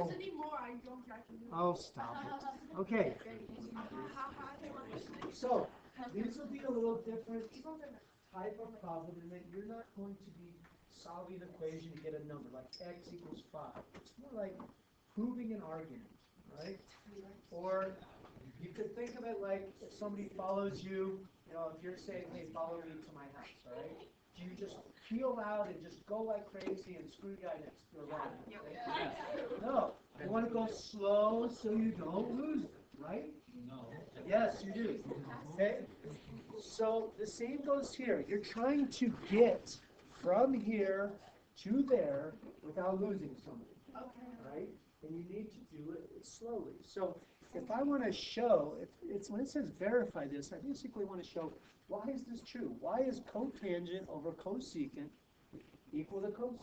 doesn't need more. I can do it. Oh, stop it. Okay. So, these will be a little different type of problem in that you're not going to be solving an equation to get a number like x equals 5. It's more like proving an argument, right? Or you could think of it like if somebody follows you, you know, if you're saying, hey, follow me to my house, all right? Do you just peel out and just go like crazy and screw the guy next to your right? Okay? No. You want to go slow so you don't lose them, right? No. Yes, you do. Okay? So the same goes here. You're trying to get from here to there without losing something, right? And you need to do it slowly. So if I want to show, if it's when it says verify this, I basically want to show why is this true? Why is cotangent over cosecant equal to cosine?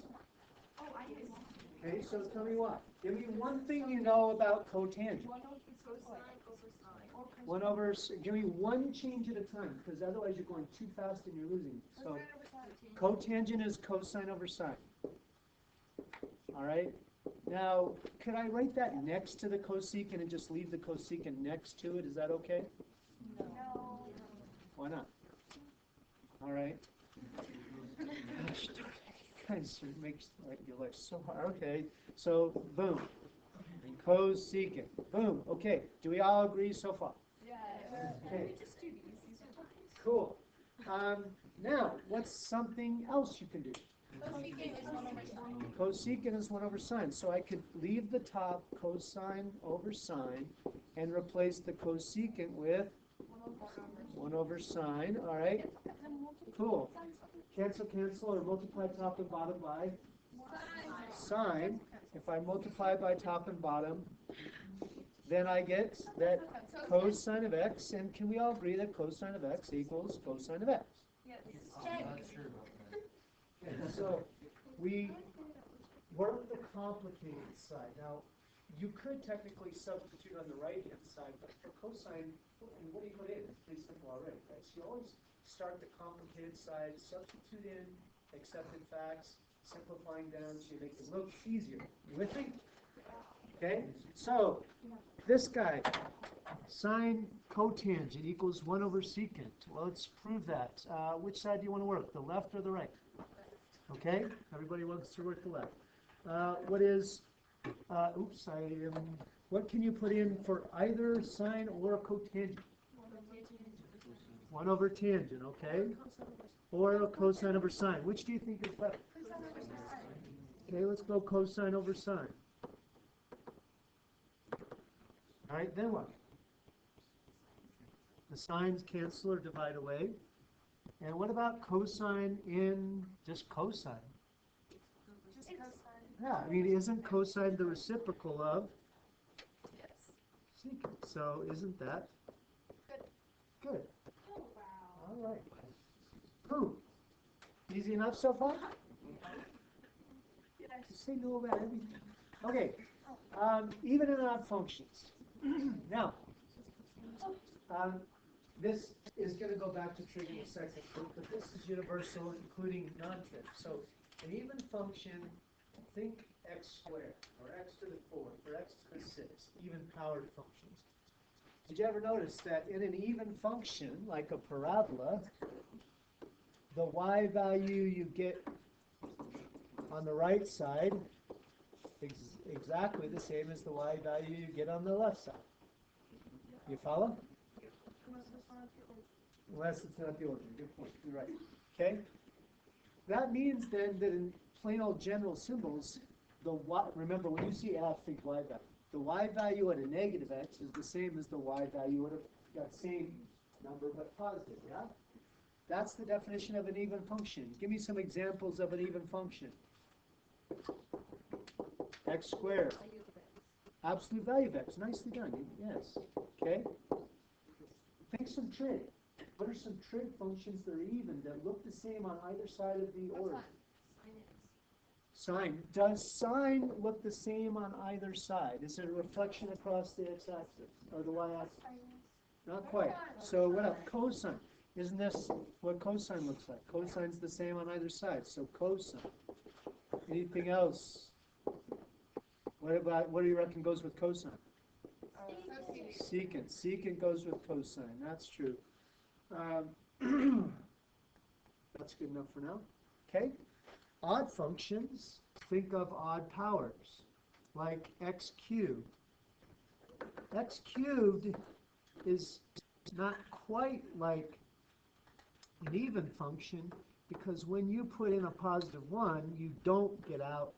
Oh, I didn't. Okay, so tell me why. Give me one thing you know about cotangent. 1 over cosine over sine. 1 over, give me one change at a time, because otherwise you're going too fast and you're losing. So cotangent is cosine over sine. All right. Now, could I write that next to the cosecant and just leave the cosecant next to it? Is that okay? No. Why not? All right. Gosh, darn it, you guys makes your life so hard. Okay. So, boom. Cosecant. Boom. Okay. Do we all agree so far? Yeah. Okay. We just do these. Cool. Now, what's something else you can do? Cosecant is 1 over sine. Cosecant is 1 over sine. So I could leave the top cosine over sine and replace the cosecant with 1 over sine. All right. Cool. Cancel, cancel, or multiply top and bottom by sine. If I multiply by top and bottom, then I get that cosine of x. And can we all agree that cosine of x equals cosine of x? I'm not sure about that. And so we work the complicated side. Now, you could technically substitute on the right-hand side, but for cosine, what do you put in? It's pretty simple already, right? So you always start the complicated side, substitute in accepted facts, simplifying down so you make it look easier. You with me? Okay? So, this guy, sine cotangent equals 1 over secant. Well, let's prove that. Which side do you want to work, the left or the right? Okay? Everybody wants to work the left. What is, what can you put in for either sine or cotangent? 1 over tangent, okay? Or cosine over sine. Which do you think is better? Okay, let's go cosine over sine. All right, then what? The sines cancel or divide away. And what about cosine in just cosine? Just cosine. Yeah, I mean, isn't cosine the reciprocal of Yes. secant? So isn't that good? Oh, wow. All right. Boom. Easy enough so far? Just say no about everything. Okay. Even and odd functions. Now, this is going to go back to trig in a second, but this is universal, including non-trig. So an even function, think x squared, or x to the 4th, or x to the 6th, even-powered functions. Did you ever notice that in an even function, like a parabola, the y value you get on the right side is exactly the same as the y value you get on the left side. You follow? Unless it's not the order. Good point. You're right. Okay? That means then that in plain old general symbols, the y, remember when you see f, think y value. The y value at a negative x is the same as the y value at that same number but positive, yeah? That's the definition of an even function. Give me some examples of an even function. X squared. Absolute value of x. Nicely done. Yes. Okay? Think some trig. What are some trig functions that are even, that look the same on either side of the order? Sine. Does sine look the same on either side? Is it a reflection across the x-axis or the y-axis? Not quite. So what else? Cosine. Isn't this what cosine looks like? Cosine's the same on either side. So cosine. Anything else? What do you reckon goes with cosine? Secant. Secant goes with cosine, that's true. That's good enough for now. Okay. Odd functions, think of odd powers, like x cubed. X cubed is not quite like an even function, because when you put in a positive 1, you don't get out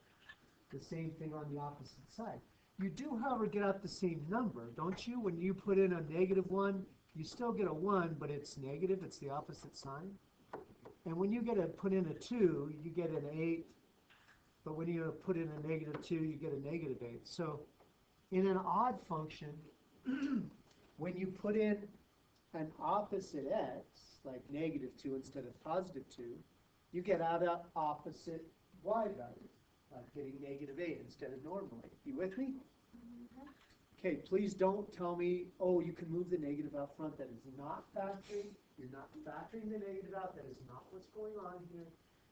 the same thing on the opposite side. You do, however, get out the same number, don't you? When you put in a negative 1, you still get a 1, but it's negative, it's the opposite sign. And when you put in a 2, you get an 8, but when you put in a negative 2, you get a negative 8. So in an odd function, when you put in an opposite x, like negative 2 instead of positive 2, you get out an opposite y value, like getting negative 8 instead of normally. You with me? Okay, please don't tell me, oh, you can move the negative out front. That is not factoring. You're not factoring the negative out. That is not what's going on here.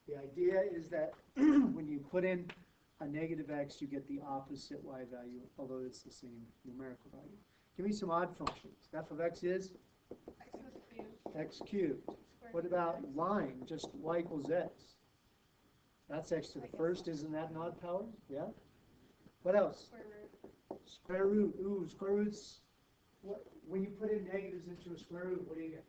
The idea is that when you put in a negative x, you get the opposite y value, although it's the same numerical value. Give me some odd functions. F of x is x cubed. What about line, just y equals x? That's x to the first. Isn't that an odd power? Yeah. What else? Square root. Square root. Ooh, square roots. When you put in negatives into a square root, what do you get?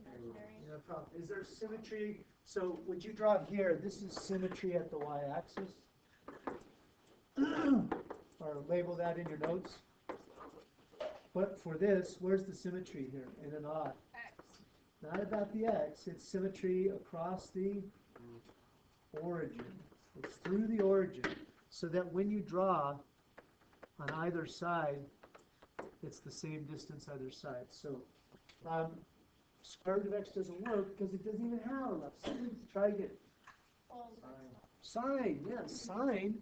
Imaginary. No problem. Is there symmetry? So would you draw here? This is symmetry at the y-axis. Or label that in your notes. But for this, where's the symmetry here in an odd? X. Not about the x, it's symmetry across the origin. It's through the origin, so that when you draw on either side, it's the same distance either side. So square root of x doesn't work because it doesn't even have a left side. Try again. Well, Sine, yeah, sine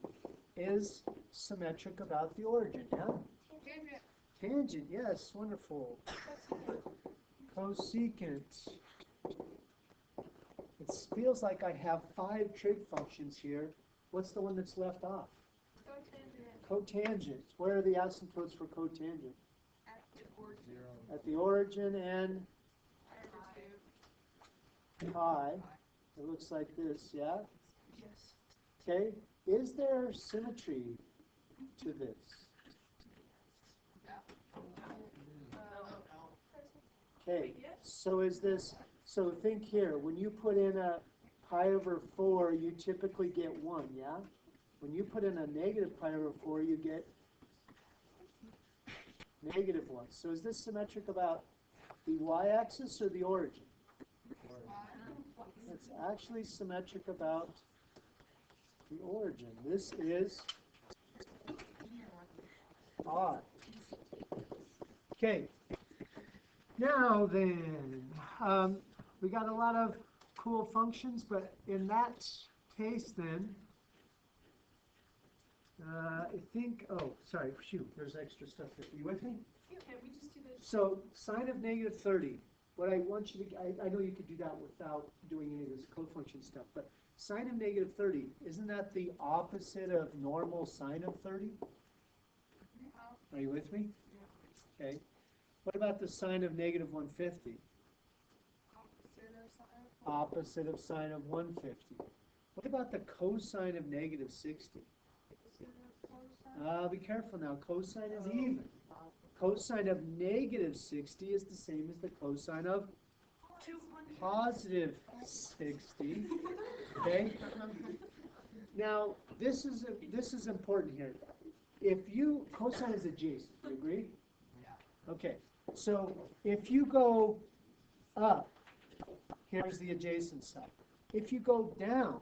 is symmetric about the origin, yeah? tangent. Tangent, yes, wonderful. Cosecant. It feels like I have 5 trig functions here. What's the one that's left off? Cotangent. Cotangent. Where are the asymptotes for cotangent? At the origin. At the origin and pi. It looks like this, yeah? Yes. Okay. Is there symmetry to this? Okay. So is this, so think here, when you put in a pi over 4, you typically get 1, yeah? When you put in a negative pi over 4, you get negative 1. So is this symmetric about the y-axis or the origin? It's actually symmetric about the origin. This is odd. Okay. Now then, we got a lot of cool functions, but in that case then, I think, oh, sorry, shoot, there's extra stuff here. Are you with me? Can't we just do this? So, sine of negative 30. What I want you to, I know you could do that without doing any of this cofunction stuff, but sine of negative 30, isn't that the opposite of normal sine of 30? Are you with me? Okay. What about the sine of negative 150? Opposite of sine of 150. What about the cosine of negative 60? Be careful now. Cosine is even. Cosine of negative 60 is the same as the cosine of 200. positive 60. Okay? Now, this is important here. If you, cosine is adjacent, you agree? Yeah. Okay. So, if you go up, here's the adjacent side. If you go down,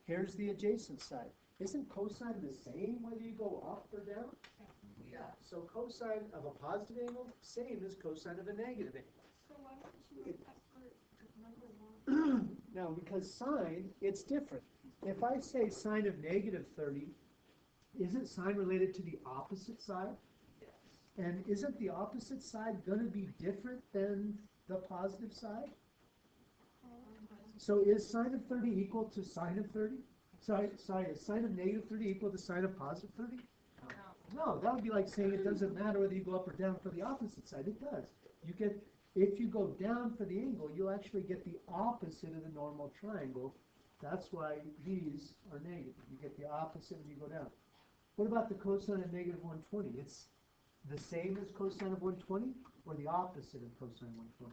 here's the adjacent side. Isn't cosine the same whether you go up or down? Yeah. So cosine of a positive angle, same as cosine of a negative angle. So why don't you make that for number 1? Now, because sine, it's different. If I say sine of negative 30, isn't sine related to the opposite side? Yes. And isn't the opposite side going to be different than the positive side? So is sine of 30 equal to sine of 30? Sorry, is sine of negative 30 equal to sine of positive 30? No, that would be like saying it doesn't matter whether you go up or down for the opposite side. It does. You get, if you go down for the angle, you'll actually get the opposite of the normal triangle. That's why these are negative. You get the opposite when you go down. What about the cosine of negative 120? It's the same as cosine of 120 or the opposite of cosine 120?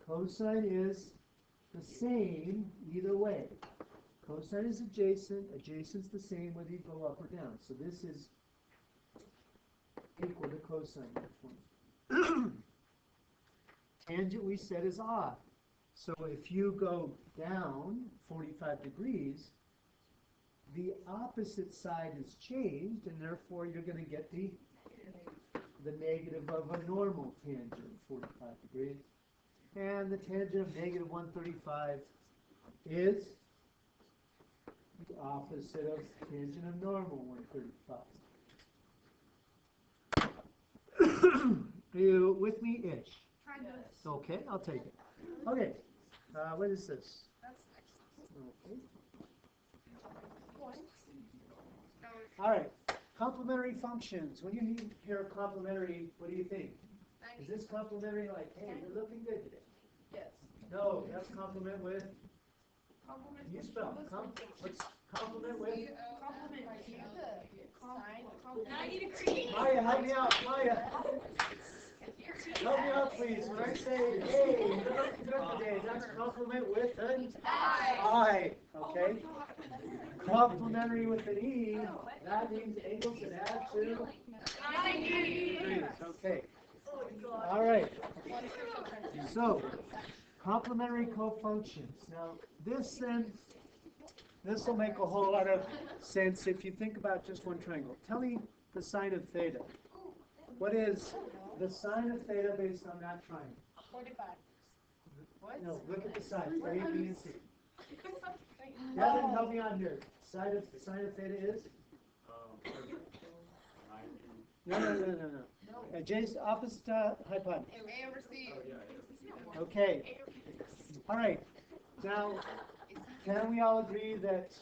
Cosine is the same either way. Cosine is adjacent. Adjacent's the same whether you go up or down. So this is equal to cosine 120. Tangent we said is odd. So if you go down 45 degrees, the opposite side is changed, and therefore you're going to get the negative of a normal tangent of 45 degrees. And the tangent of negative 135 is the opposite of tangent of normal 135. Are you with me, ish? Okay, I'll take it. Okay, what is this? Okay. All right, complementary functions. When you hear complementary, what do you think? Is this complementary like, hey, you're looking good today? Yes. No, that's complement with? You spell. What's complement with? Complement to 90 degrees. Maya, help me out. Maya, help me out, please. When I say, hey, you're looking good today, that's complement with an I. Okay? Complementary with an E, that means angles that add to 90 degrees. Okay. All right. So, complementary cofunctions. Now, this will make a whole lot of sense if you think about just one triangle. Tell me the sine of theta. What is the sine of theta based on that triangle? 45. No, look at the sides, A, B, and C. Devin, help me out here. Sine of theta is? No. Adjacent, opposite hypotenuse. A over C. Okay. All right. Now, can we all agree that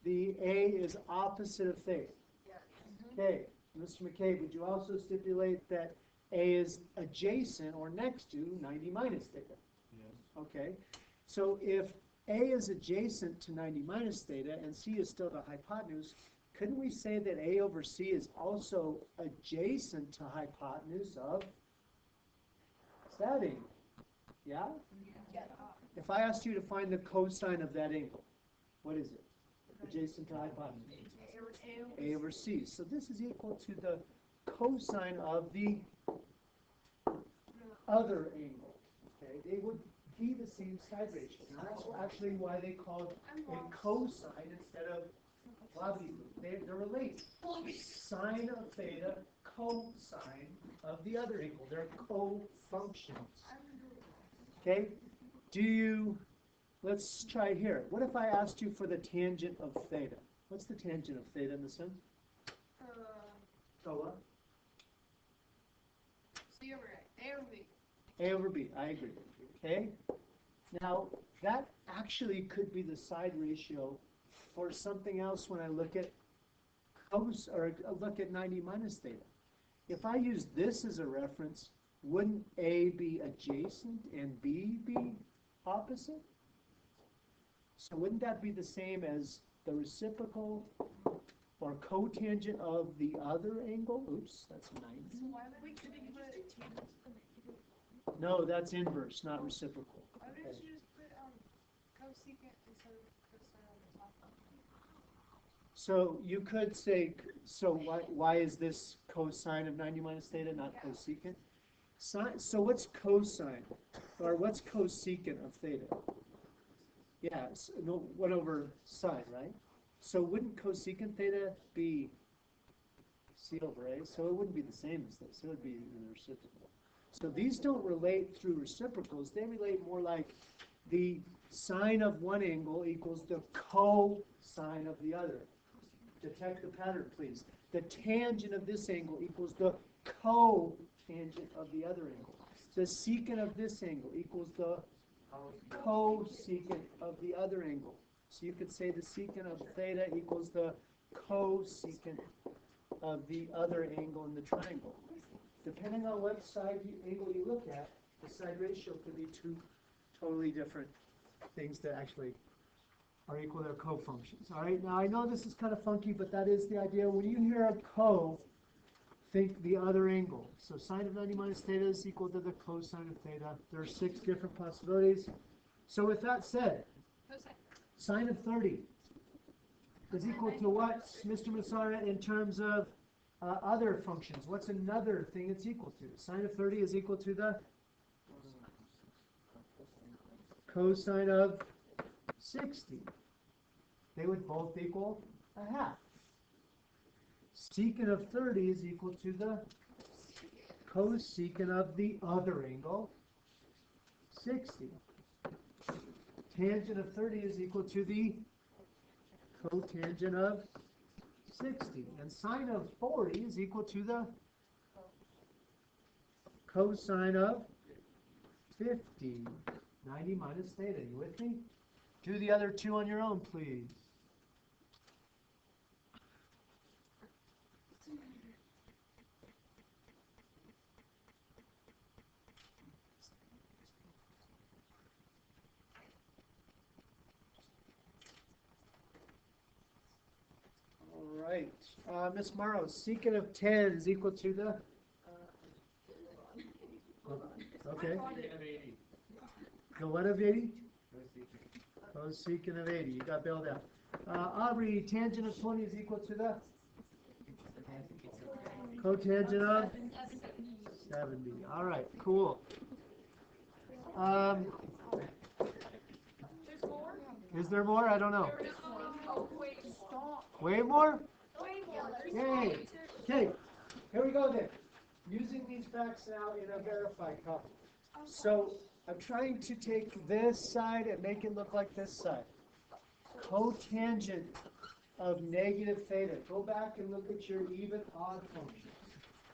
the A is opposite of theta? Okay. Mr. McCabe, would you also stipulate that A is adjacent or next to 90 minus theta? Yes. Okay. So if A is adjacent to 90 minus theta and C is still the hypotenuse, couldn't we say that A over C is also adjacent to hypotenuse of that angle? Yeah? If I asked you to find the cosine of that angle, what is it? Adjacent to hypotenuse. A over C. So this is equal to the cosine of the other angle. Okay? They would be the same side ratio. Now that's actually why they call it a cosine instead of they're related. Sine of theta, cosine of the other angle. They're co-functions. Okay? Let's try here. What if I asked you for the tangent of theta? What's the tangent of theta in the sense? What? C over A. A over B. A over B. I agree. Okay? Now, that actually could be the side ratio for something else when I look at look at 90 minus theta. If I use this as a reference, wouldn't A be adjacent and B be opposite? So wouldn't that be the same as the reciprocal or cotangent of the other angle? Oops, that's 90. So why would we put No, that's inverse, not reciprocal. why didn't you just put cosecant instead of cosine on the top? So you could say, so why is this cosine of 90 minus theta, not cosecant? So what's cosine, or what's cosecant of theta? Yeah, no, 1 over sine, right? So wouldn't cosecant theta be C over A? So it wouldn't be the same as this. It would be the reciprocal. So these don't relate through reciprocals. They relate more like the sine of one angle equals the cosine of the other. Detect the pattern, please. The tangent of this angle equals the cotangent of the other angle. The secant of this angle equals the cosecant of the other angle. So you could say the secant of theta equals the cosecant of the other angle in the triangle. Depending on what angle you look at, the side ratio could be two totally different things that actually are equal to their co-functions. All right, now I know this is kind of funky, but that is the idea. When you hear a co, think the other angle. So sine of 90 minus theta is equal to the cosine of theta. There are 6 different possibilities. So with that said, sine of 30 is equal to what, Mr. Massara, in terms of other functions? What's another thing it's equal to? Sine of 30 is equal to the cosine of 60. They would both equal a half. Secant of 30 is equal to the cosecant of the other angle, 60. Tangent of 30 is equal to the cotangent of 60. And sine of 40 is equal to the cosine of 50. 90 minus theta. You with me? Do the other two on your own, please. All right. Miss Morrow, secant of 10 is equal to the? Okay. The what of 80? Cosecant of 80. You got bailed out. Aubrey, tangent of 20 is equal to the? Cotangent of 70. All right, cool. Is there more? I don't know. Way more? Yay. Okay, here we go then. Using these facts now in a verified copy. So I'm trying to take this side and make it look like this side. Cotangent of negative theta. Go back and look at your even odd functions.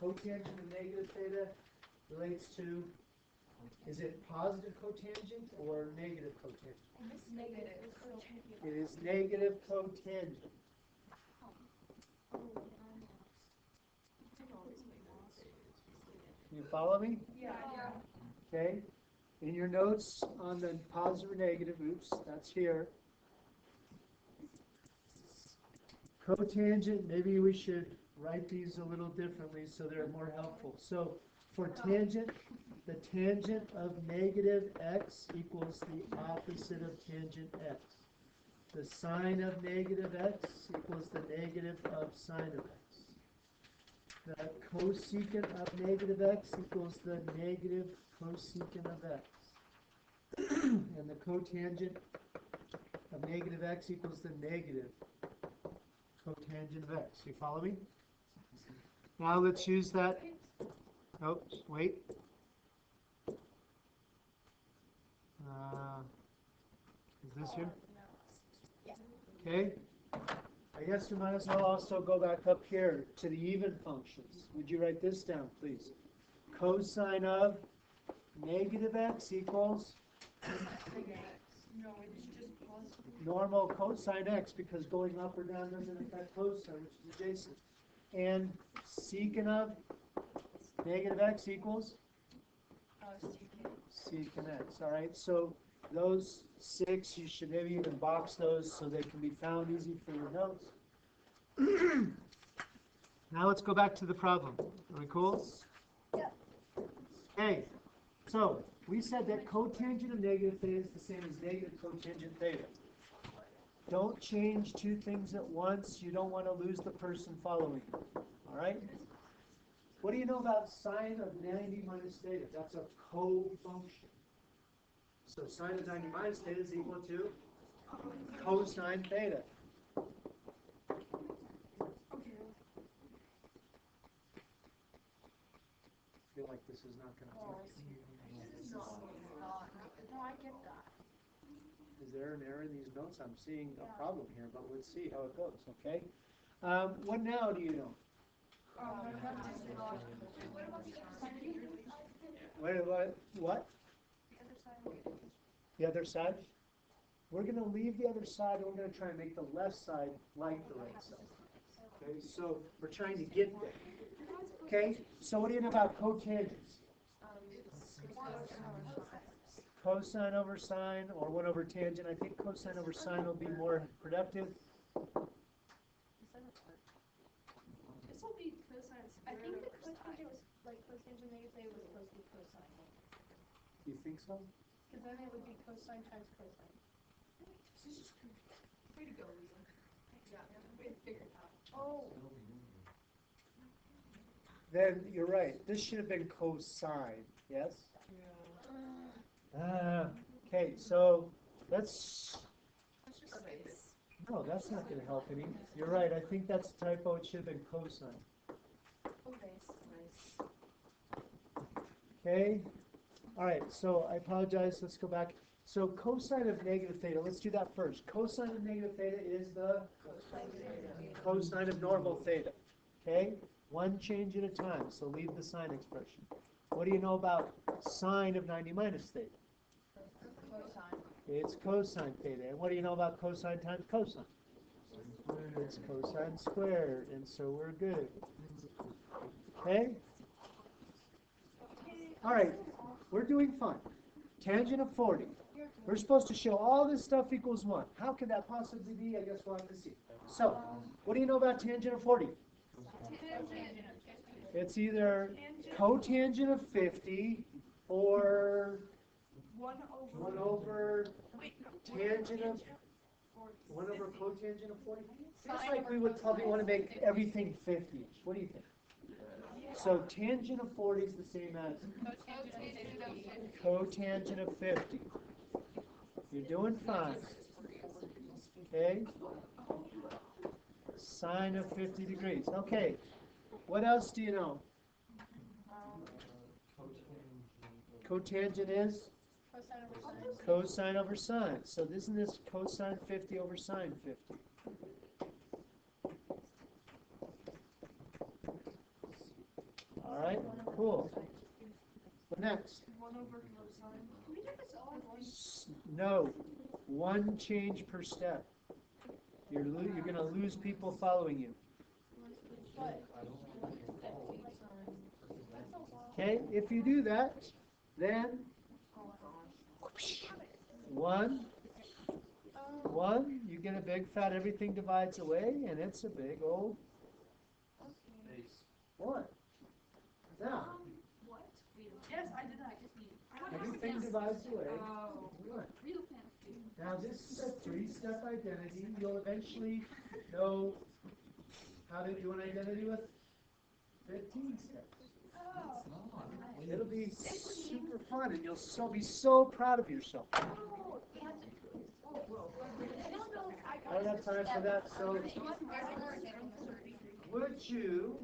Cotangent of negative theta relates to, is it positive cotangent or negative cotangent? It's negative. It is negative cotangent. You follow me? Yeah. Okay. In your notes on the positive or negative, oops, that's here. Cotangent, maybe we should write these a little differently so they're more helpful. So for tangent, the tangent of negative x equals the opposite of tangent x. The sine of negative x equals the negative of sine of x. The cosecant of negative x equals the negative cosecant of x. And the cotangent of negative x equals the negative cotangent of x. You follow me? Now let's use that. Oh, wait. Is this here? Okay. I guess we might as well also go back up here to the even functions. Would you write this down, please? Cosine of negative x equals No, it's just positive. normal cosine x, because going up or down doesn't affect cosine, which is adjacent. And secant of negative x equals secant x. All right, so those 6, you should maybe even box those so they can be found easy for your notes. Now let's go back to the problem. Are we cool? Yeah. Okay, so we said that cotangent of negative theta is the same as negative cotangent theta. Don't change two things at once. You don't want to lose the person following. All right? What do you know about sine of 90 minus theta? That's a co-function. So sine of 90 minus theta is equal to cosine theta. I feel like this is not going to work. No, I get that. Is there an error in these notes? I'm seeing a problem here, but let's see how it goes, okay? What now do you know? What? The other side? we're gonna leave the other side and we're gonna try and make the left side like the right side. Okay, so we're trying to get there. Okay, so what do you know about cotangents? Cosine over sine or 1 over tangent. I think cosine over sine will be more productive. This will be cosine I squared think the over sine. cotangent was, like, cotangent negative was supposed to be cosine. You think so? Because then it would be cosine times cosine. Way to go, Lisa. Yeah, way to figure it out. Oh. Then you're right. This should have been cosine. Yes? Okay, so let's. No, that's not going to help any. You're right. I think that's a typo. It should have been cosine. Okay. Okay. All right. So I apologize. Let's go back. So cosine of negative theta. Let's do that first. Cosine of negative theta is the cosine of normal theta. Okay. One change at a time. So leave the sine expression. What do you know about sine of 90 minus theta? It's cosine theta. And what do you know about cosine times cosine? It's cosine squared. And so we're good. Okay? All right. We're doing fine. Tangent of 40. We're supposed to show all this stuff equals 1. How could that possibly be? I guess we'll have to see. So, what do you know about tangent of 40? It's either cotangent of 50 or 1 1 over tangent of 1 over cotangent of 40. Feels like we would probably want to make everything 50-ish. What do you think? So tangent of 40 is the same as cotangent of 50. You're doing fine. Okay? Sine of 50 degrees. Okay. What else do you know? Cotangent is? Cosine over sine. So isn't this cosine 50 over sine 50? All right, cool. What next? 1 over cosine. Can we do this all at once? No, one change per step. You're going to lose people following you. Okay, if you do that, then 1, you get a big fat everything divides away, and it's a big old 1. Now, What? Yes, I did that. everything divides away. Oh. 1. Real fancy. Now this is a 3-step identity. You'll eventually know how to do an identity with 15 steps. Oh. It'll be super fun, and you'll be so proud of yourself. I don't have time for that, so would you,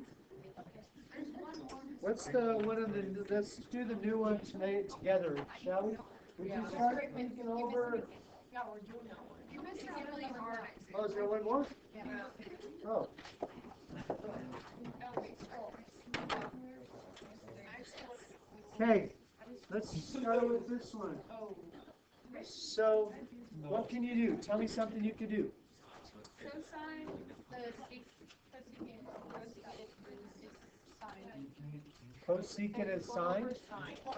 let's do the new one tonight together, shall we? Would you start thinking over, You missed it really hard. oh, is there one more? Oh. Okay, let's start with this one. So, what can you do? Tell me something you could do. Cosine, Cosecant is sine? 1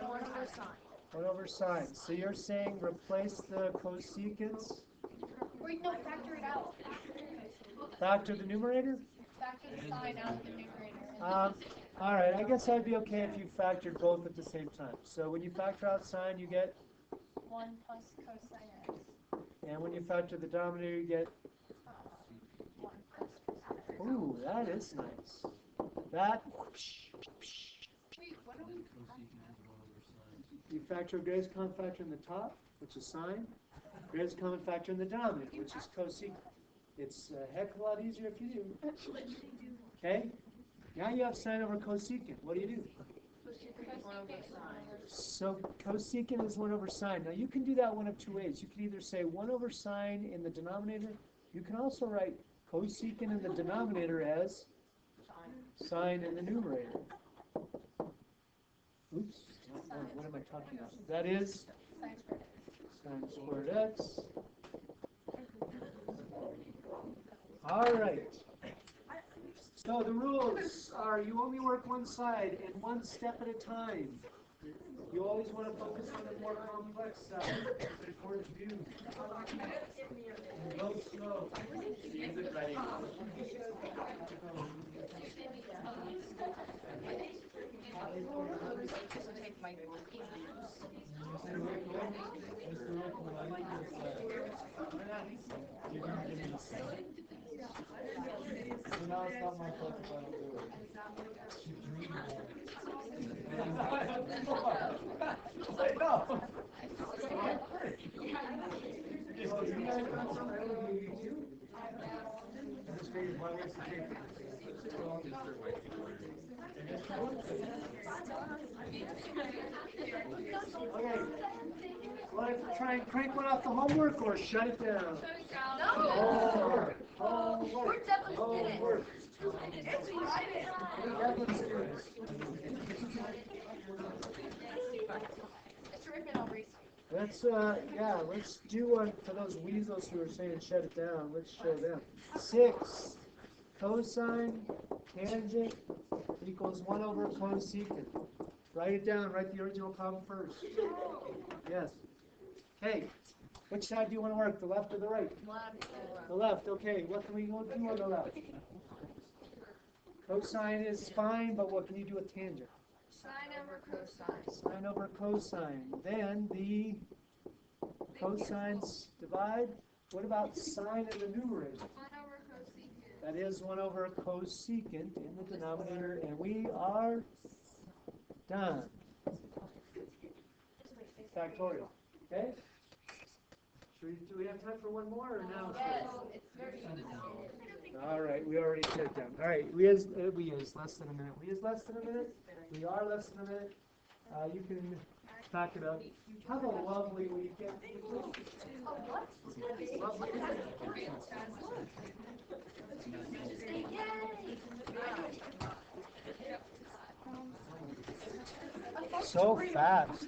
over sine. 1 over sine. So you're saying replace the cosecants, Wait, no, factor it out. factor the numerator? Factor the sine out of the numerator. All right, I guess I'd be okay if you factored both at the same time. So when you factor out sine, you get, 1 plus cosine x. and when you factor the denominator, you get, 1 plus cosine x. ooh, that is nice. That, Wait, what are we? you factor a greatest common factor in the top, which is sine, greatest common factor in the denominator, which is cosecant. It's a heck of a lot easier if you do. Okay? Now you have sine over cosecant. What do you do? So cosecant is 1 over sine. Now you can do that one of two ways. You can either say 1 over sine in the denominator. You can also write cosecant in the denominator as sine in the numerator. Oops. What am I talking about? That is sine squared x All right. So the rules are you only work one side and one step at a time. You always want to focus on the more complex side. Towards you. And go slow. Take my So now it's not my fault if I don't do it. She dreamed I know. So you guys got some? I will give you two. This phase, why waste the paper? Okay. Want to try and crank one off the homework or shut it down? Homework. Homework. Homework. We're Devlin students. Let's let's do one for those weasels who are saying shut it down. Let's show them. 6 cosine tangent equals 1 over cosecant. Write it down. Write the original problem first. Yes. Okay. Which side do you want to work? The left or the right? The left. Okay. What can we go do on the left? Cosine is fine, but what can you do with tangent? Sine over cosine. Sine over cosine. Then the cosines divide. What about sine in the numerator? 1 over cosecant. That is 1 over cosecant in the denominator, and we are done. Factorial. Okay? Do we have time for one more, or now? Yes, it's very easy. All right, we already shut it down. All right, we is less than a minute. We is less than a minute. We are less than a minute. You can pack it up. Have a lovely weekend. Lovely. So fast.